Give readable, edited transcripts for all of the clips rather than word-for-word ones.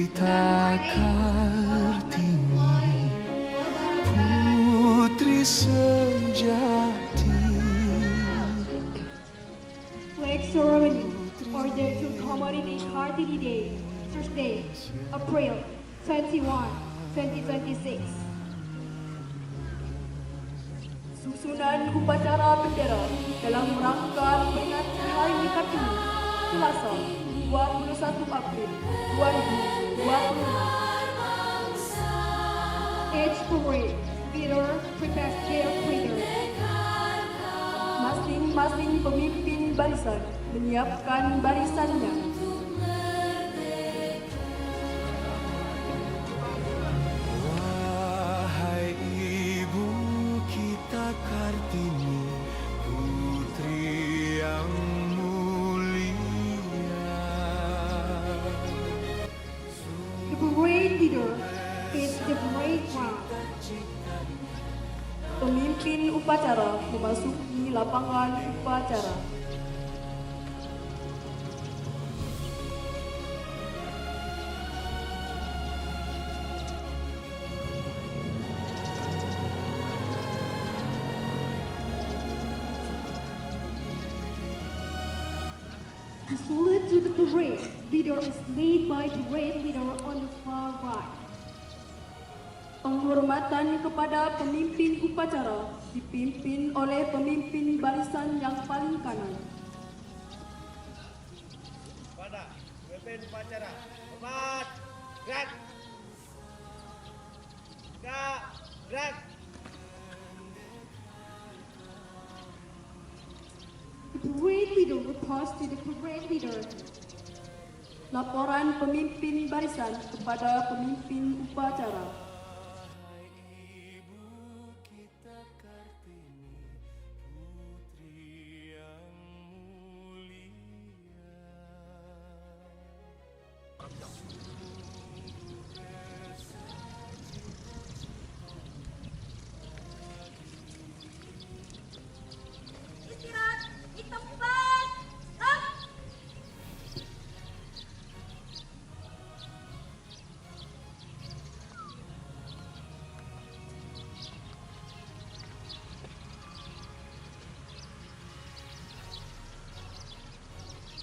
kita Kartini, putri sejati. Flag ceremony ordered to commemorate Kartini Day, Thursday, April 21, 2026. Susunan upacara bendera dalam rangka peringatan Hari Kartini, Selasa, 21 April 2026. Age parade, leader prepares their prayer. Masing-masing pemimpin barisan menyiapkan barisannya. Wahai ibu kita Kartini, putri yang mulia. The parade leader is the parade ground. Pemimpin upacara memasuki lapangan upacara. The salute to the parade leader is led by parade leader on the far right. Penghormatan kepada pemimpin upacara dipimpin oleh pemimpin barisan yang paling kanan. Pada pemimpin upacara, hormat, gerak, gerak. The parade leader reports to the parade leader. Laporan pemimpin barisan kepada pemimpin upacara. Ibu kita Kartini, putri yang mulia. Istirahat di tempat.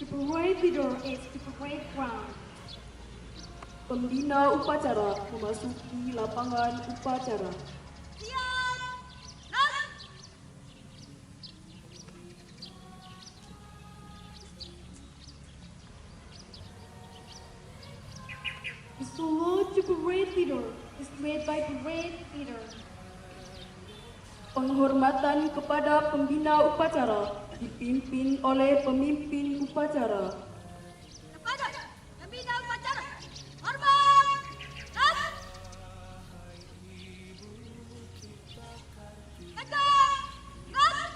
The parade leader is the parade ground. Pembina upacara memasuki lapangan upacara. Siap. Nas. The salute to parade leader is led by parade leader. Penghormatan kepada pembina upacara dipimpin oleh pemimpin upacara. Kepada pembina upacara. Hormat. Nas. Tegak. Nas.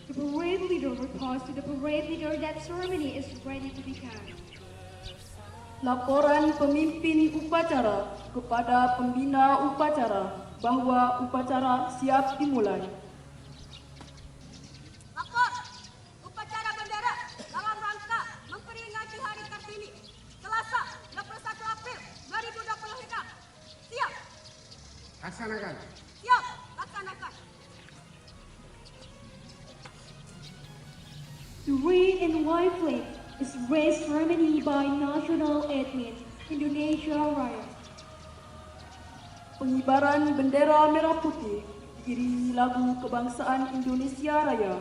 The parade leader reports to the parade leader that ceremony is ready to begin. Laporan pemimpin upacara kepada pembina upacara bahwa upacara siap dimulai. Lapor. Upacara bendera dalam rangka memperingati Hari Kartini, Selasa, 21 April 2026. Siap. Laksanakan. Siap. Laksanakan. The red and white flag is raised ceremony by National Admin Indonesia Raya. Pengibaran bendera merah putih diiringi lagu kebangsaan Indonesia Raya.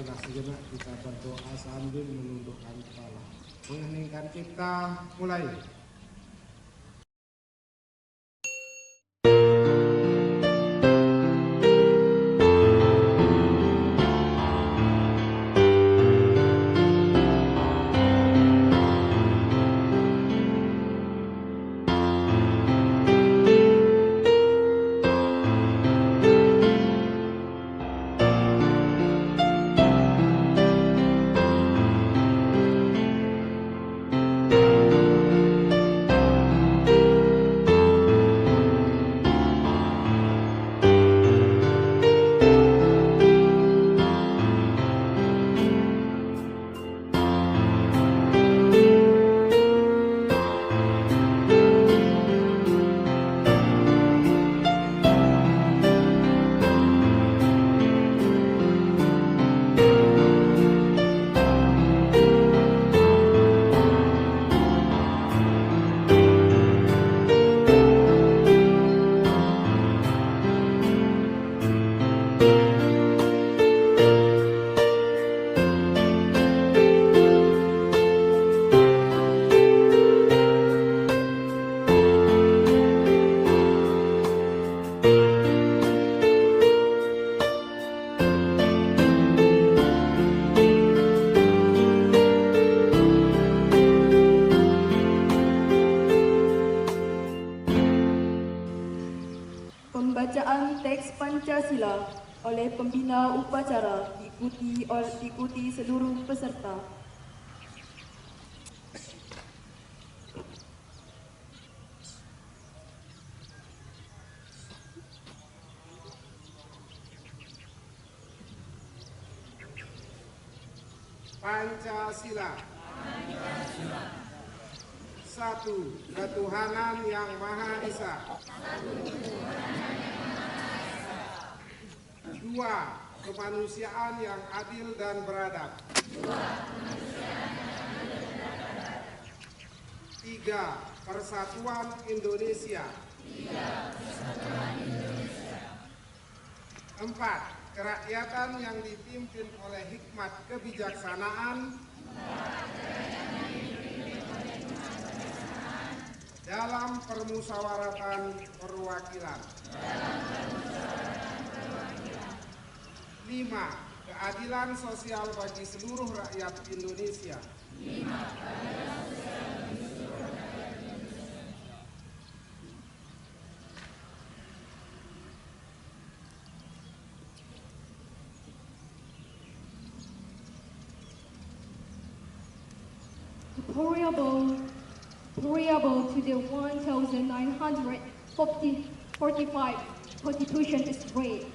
marilah sejenak kita berdoa sambil menundukkan kepala. Mengheningkan cipta, mulai. Pembacaan teks Pancasila oleh pembina upacara diikuti seluruh peserta. Pancasila. Satu, ketuhanan yang Maha Esa. Dua, kemanusiaan yang adil dan beradab. Tiga, persatuan Indonesia. Empat, kerakyatan yang dipimpin oleh hikmat kebijaksanaan dalam permusyawaratan perwakilan. 5. Keadilan sosial bagi seluruh rakyat Indonesia. Preamble to the 1945 Constitution is read.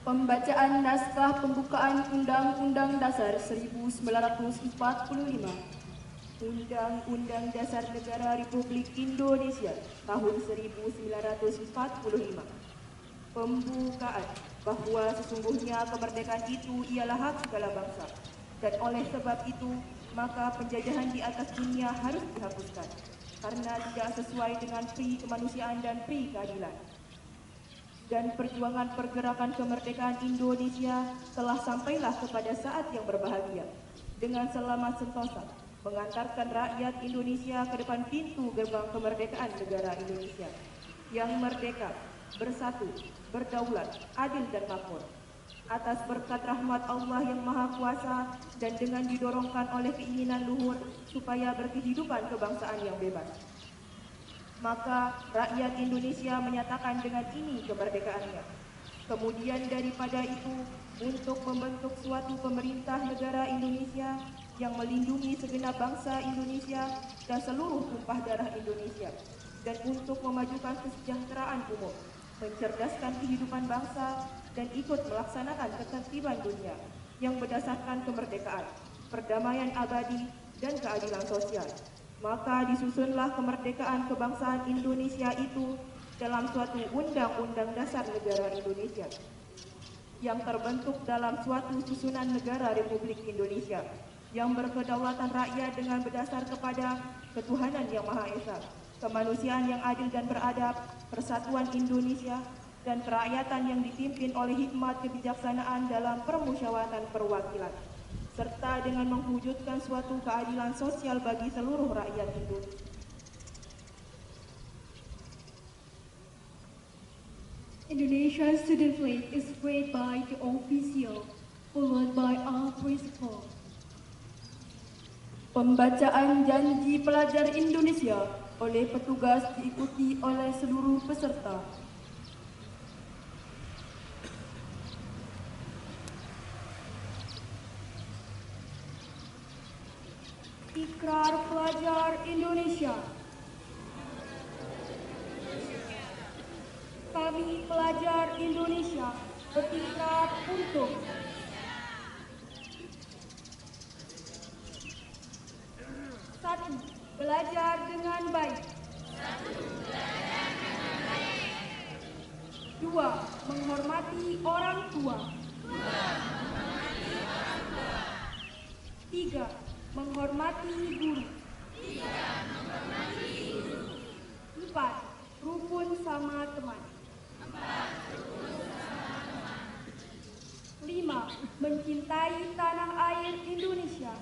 Pembacaan naskah pembukaan Undang-Undang Dasar 1945, Undang-Undang Dasar Negara Republik Indonesia tahun 1945. Pembukaan bahwa sesungguhnya kemerdekaan itu ialah hak segala bangsa, dan oleh sebab itu maka penjajahan di atas dunia harus dihapuskan karena tidak sesuai dengan pri kemanusiaan dan pri keadilan. Dan perjuangan pergerakan kemerdekaan Indonesia telah sampailah kepada saat yang berbahagia dengan selamat sentosa mengantarkan rakyat Indonesia ke depan pintu gerbang kemerdekaan negara Indonesia yang merdeka, bersatu, berdaulat, adil dan makmur. Atas berkat rahmat Allah yang Maha Kuasa dan dengan didorongkan oleh keinginan luhur supaya berkehidupan kebangsaan yang bebas, maka rakyat Indonesia menyatakan dengan ini kemerdekaannya. Kemudian daripada itu, untuk membentuk suatu pemerintah negara Indonesia yang melindungi segenap bangsa Indonesia dan seluruh tumpah darah Indonesia, dan untuk memajukan kesejahteraan umum, mencerdaskan kehidupan bangsa, dan ikut melaksanakan ketertiban dunia yang berdasarkan kemerdekaan, perdamaian abadi, dan keadilan sosial. Maka disusunlah kemerdekaan kebangsaan Indonesia itu dalam suatu Undang-Undang Dasar Negara Indonesia yang terbentuk dalam suatu susunan negara Republik Indonesia yang berkedaulatan rakyat dengan berdasar kepada ketuhanan yang Maha Esa, kemanusiaan yang adil dan beradab, persatuan Indonesia, dan kerakyatan yang dipimpin oleh hikmat kebijaksanaan dalam permusyawaratan perwakilan, serta dengan mewujudkan suatu keadilan sosial bagi seluruh rakyat Indonesia. Indonesia's student flag is read by the official, followed by our principal. Pembacaan janji pelajar Indonesia oleh petugas diikuti oleh seluruh peserta. Ikrar pelajar Indonesia. Kami pelajar Indonesia berikrar untuk satu, belajar dengan baik. Dua, menghormati orang tua. Tiga, menghormati guru. Empat, rukun sama teman. 5. Mencintai tanah air Indonesia.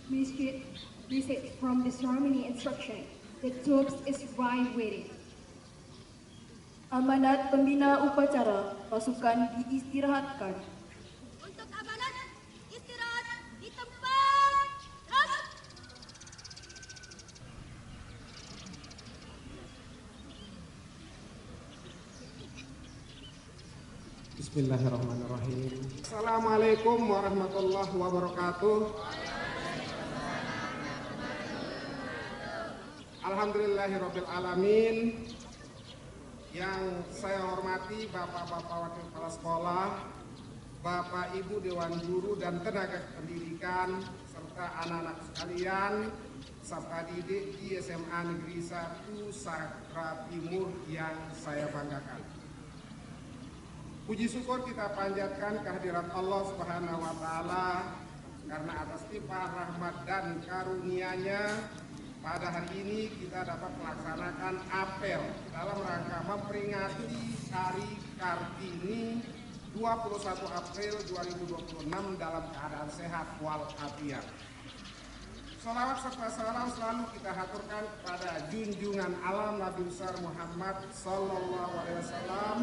Message from the ceremony instruction. The troops is right waiting. Amanat pembina upacara, pasukan diistirahatkan. Untuk amanat, istirahat di tempat. Terus. Bismillahirrahmanirrahim. Assalamualaikum warahmatullahi wabarakatuh. Alhamdulillahirabbil alamin. Yang saya hormati Bapak-bapak wakil kepala sekolah, Bapak Ibu Dewan Guru dan tenaga pendidikan serta anak-anak sekalian, peserta didik di SMA Negeri 1 Sakra Timur yang saya banggakan. Puji syukur kita panjatkan kehadirat Allah Subhanahu wa taala karena atas limpah rahmat dan karunia-Nya pada hari ini kita dapat melaksanakan apel dalam rangka memperingati Hari Kartini 21 April 2026 dalam keadaan sehat walafiat. Sholawat serta salam selalu kita haturkan kepada junjungan alam Nabi besar Muhammad Sallallahu Alaihi Wasallam,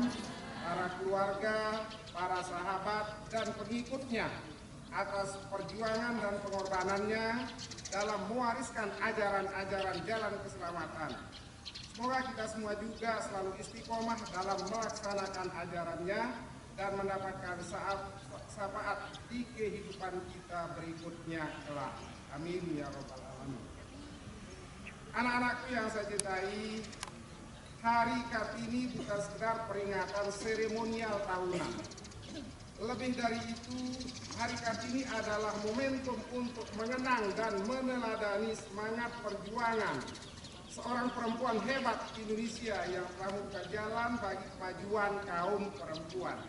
para keluarga, para sahabat dan pengikutnya atas perjuangan dan pengorbanannya dalam mewariskan ajaran-ajaran jalan keselamatan. Semoga kita semua juga selalu istiqomah dalam melaksanakan ajarannya dan mendapatkan syafaat di kehidupan kita berikutnya kelak. Amin ya rabbal alamin. Anak-anakku yang saya cintai, Hari Kartini bukan sekedar peringatan seremonial tahunan. Lebih dari itu, Hari Kartini adalah momentum untuk mengenang dan meneladani semangat perjuangan seorang perempuan hebat Indonesia yang telah membuka jalan bagi kemajuan kaum perempuan.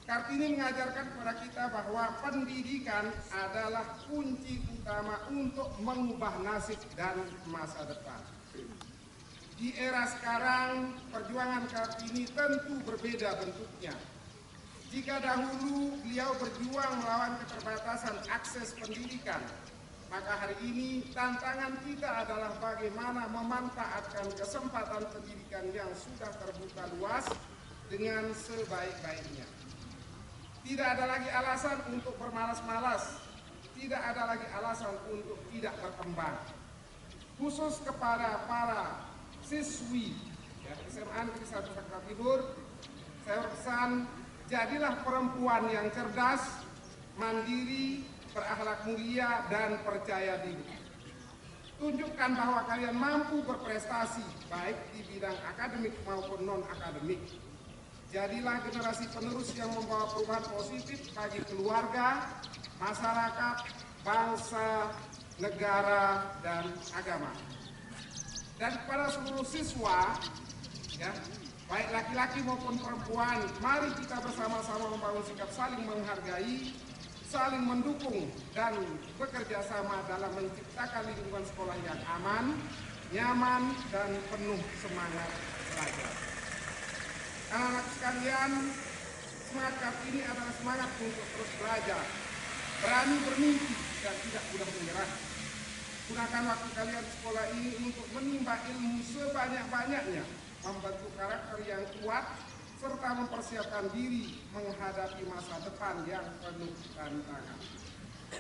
Kartini mengajarkan kepada kita bahwa pendidikan adalah kunci utama untuk mengubah nasib dan masa depan. Di era sekarang, perjuangan Kartini tentu berbeda bentuknya. Jika dahulu beliau berjuang melawan keterbatasan akses pendidikan, maka hari ini tantangan kita adalah bagaimana memanfaatkan kesempatan pendidikan yang sudah terbuka luas dengan sebaik-baiknya. Tidak ada lagi alasan untuk bermalas-malas, tidak ada lagi alasan untuk tidak berkembang. Khusus kepada para siswi SMA Negeri 1 Sakra Timur, saya berpesan, jadilah perempuan yang cerdas, mandiri, berakhlak mulia, dan percaya diri. Tunjukkan bahwa kalian mampu berprestasi, baik di bidang akademik maupun non-akademik. Jadilah generasi penerus yang membawa perubahan positif bagi keluarga, masyarakat, bangsa, negara, dan agama. Dan kepada seluruh siswa, ya, baik laki-laki maupun perempuan, mari kita bersama-sama membangun sikap saling menghargai, saling mendukung dan bekerja sama dalam menciptakan lingkungan sekolah yang aman, nyaman, dan penuh semangat belajar. Anak-anak sekalian, semangat Kartini adalah semangat untuk terus belajar, berani bermimpi, dan tidak mudah menyerah. Gunakan waktu kalian di sekolah ini untuk menimba ilmu sebanyak-banyaknya, membentuk karakter yang kuat, serta mempersiapkan diri menghadapi masa depan yang penuh tantangan.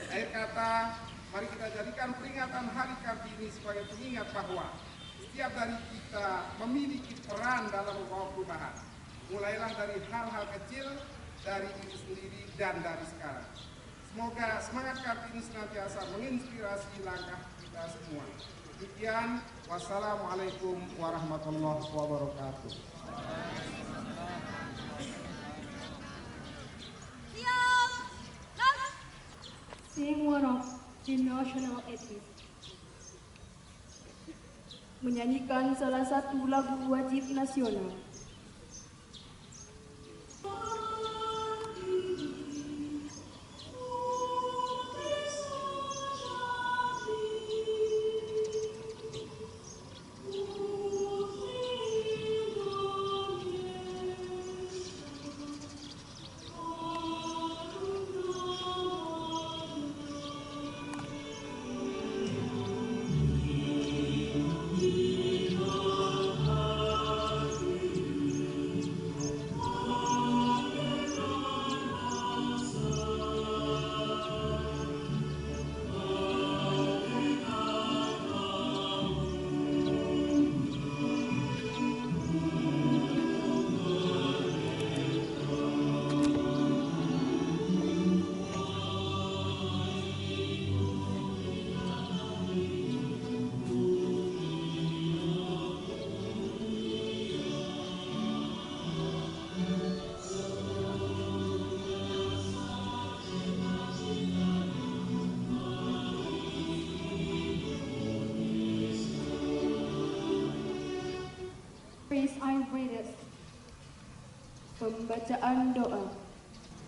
Akhir kata, mari kita jadikan peringatan Hari Kartini sebagai pengingat bahwa setiap dari kita memiliki peran dalam membawa perubahan. Mulailah dari hal-hal kecil, dari diri sendiri, dan dari sekarang. Semoga semangat Kartini senantiasa menginspirasi langkah kita semua. Demikian, wassalamualaikum warahmatullahi wabarakatuh. Sing one of the national anthem. Menyanyikan salah satu lagu wajib nasional. Praise our greatest. Pembacaan doa.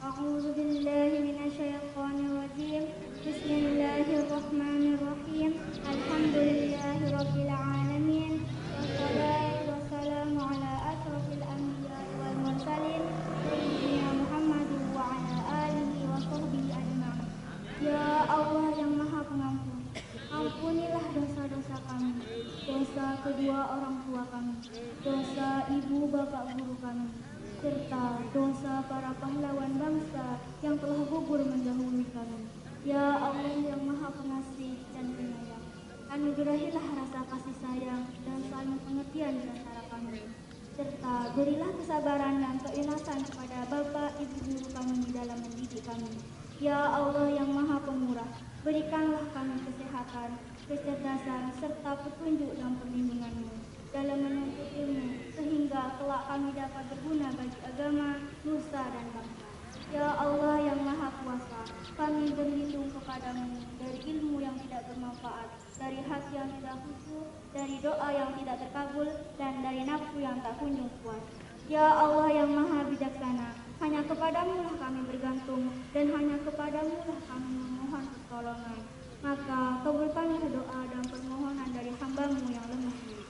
أعوذ بالله من الشيطان الرجيم بسم الله الرحمن الرحيم الحمد لله رب العالمين والصلاة والسلام على أشرف الأنبياء والمرسلين سيدنا محمد وعلى آله وصحبه أجمعين. Ya Allah yang Maha Pengampun, ampunilah dosa-dosa kami, dosa kedua orang tua kami, dosa ibu bapak guru kami, serta dosa para pahlawan bangsa yang telah gugur mendahului kami. Ya Allah yang Maha Pengasih dan Penyayang, anugerahilah rasa kasih sayang dan saling pengertian di antara kami, serta berilah kesabaran dan keikhlasan kepada bapak ibu guru kami di dalam mendidik kami. Ya Allah yang Maha Pemurah, berikanlah kami kesehatan, kecerdasan, serta petunjuk dan perlindungan-Mu dalam menuntut ilmu, sehingga kelak kami dapat berguna bagi agama, nusa, dan bangsa. Ya Allah yang Maha Kuasa, kami berlindung kepadamu dari ilmu yang tidak bermanfaat, dari hati yang tidak khusyuk, dari doa yang tidak terkabul, dan dari nafsu yang tak kunjung puas. Ya Allah yang Maha Bijaksana, hanya kepadamu lah kami bergantung, dan hanya kepadamu lah kami memohon pertolongan. Maka kabulkanlah doa dan permohonan dari hamba-Mu yang lemah ini.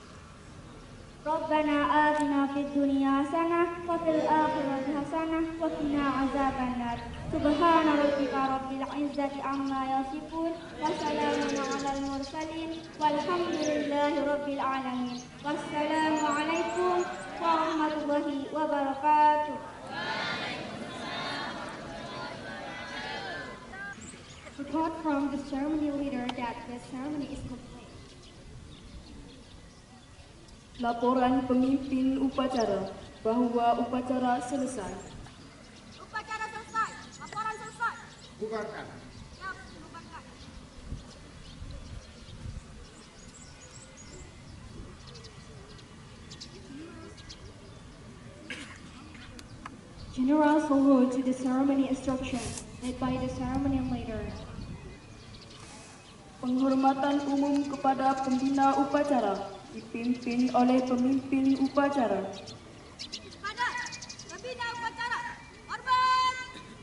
Rabbana atina fid dunya hasanah wa fil akhirati hasanah wa qina azabannar. Subhana rabbika rabbil izzati amma yasifun wa salamun 'alal mursalin walhamdulillahi rabbil alamin. Wassalamu alaikum warahmatullahi wabarakatuh. Report from the ceremony leader that the ceremony is complete. Laporan pemimpin upacara bahwa upacara selesai. Upacara selesai. Laporan selesai. Bubarkan. Siap, bubarkan. General salute to the ceremony instructions made by the ceremony leader. Penghormatan umum kepada pembina upacara dipimpin oleh pemimpin upacara. Pada pembina upacara. Hormat.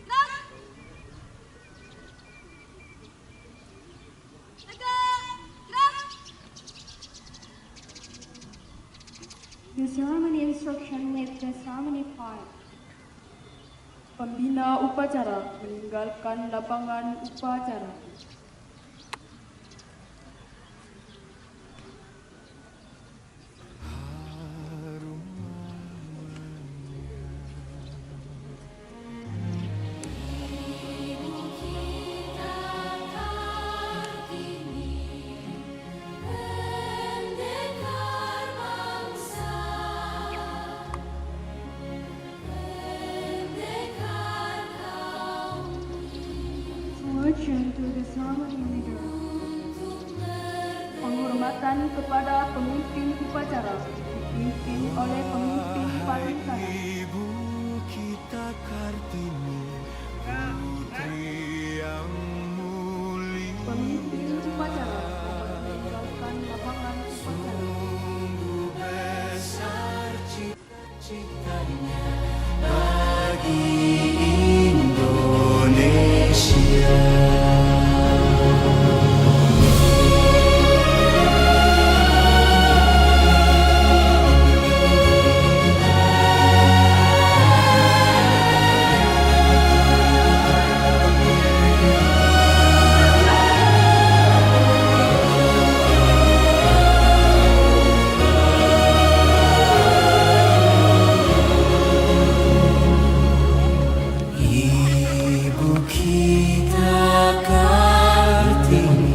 Gerak. The ceremony instruction with the ceremony part. Pembina upacara meninggalkan lapangan upacara. Fortune to the ceremony leader. Penghormatan kepada pemimpin upacara dipimpin oleh pemimpin paling kanan. Ibu kita Kartini, putri yang mulia. Pemimpin upacara dapat meninggalkan lapangan upacara. Sungguh besar cita-citanya bagi Indonesia. Ibu kita Kartini,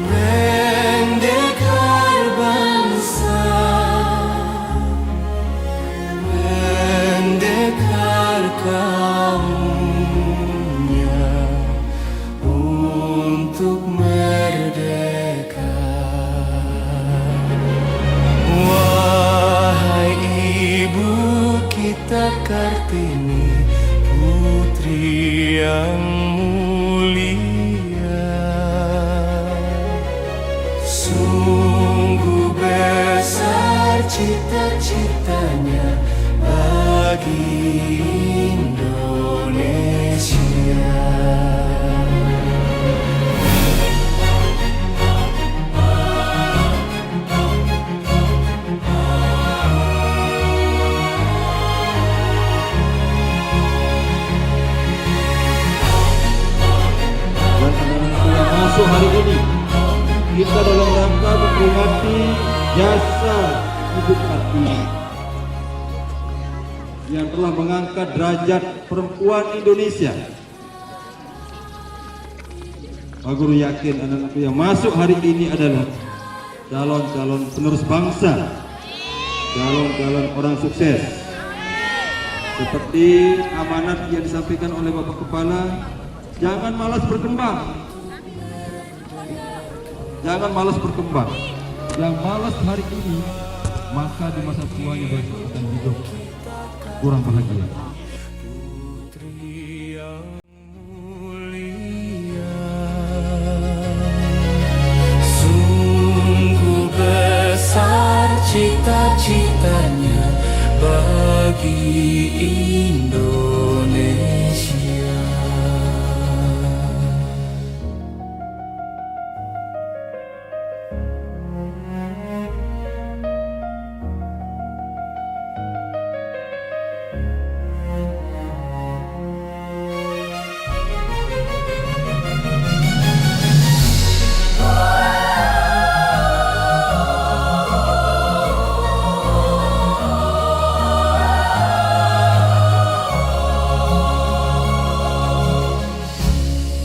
pendekar bangsa, pendekar kaumnya untuk merdeka. Wahai ibu kita Kartini, putri yang mulia, sungguh besar cita-citanya bagi Indonesia. Dan anak-anak yang masuk hari ini, kita dalam rangka memperingati jasa Ibu Kartini yang telah mengangkat derajat perempuan Indonesia. Pak Guru yakin anak-anak yang masuk hari ini adalah calon-calon penerus bangsa, calon-calon orang sukses. Seperti amanat yang disampaikan oleh Bapak Kepala, jangan malas berkembang. Jangan malas berkembang. Yang malas hari ini, maka di masa tuanya besok akan hidup kurang bahagia. Putri yang mulia, sungguh besar cita-citanya bagi Indonesia.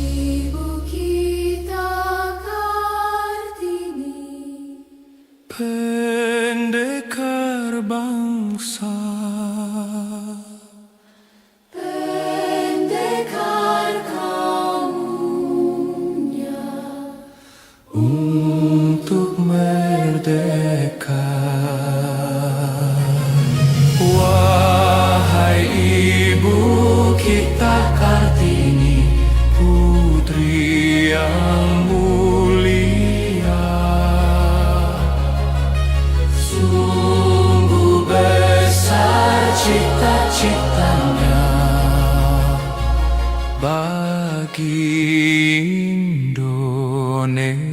Ibu kita Kartini, Pendekar bangsa, pendekar kaumnya untuk merdeka. Wahai ibu kita Kartini, putri yang mulia, sungguh besar cita-citanya bagi Indonesia.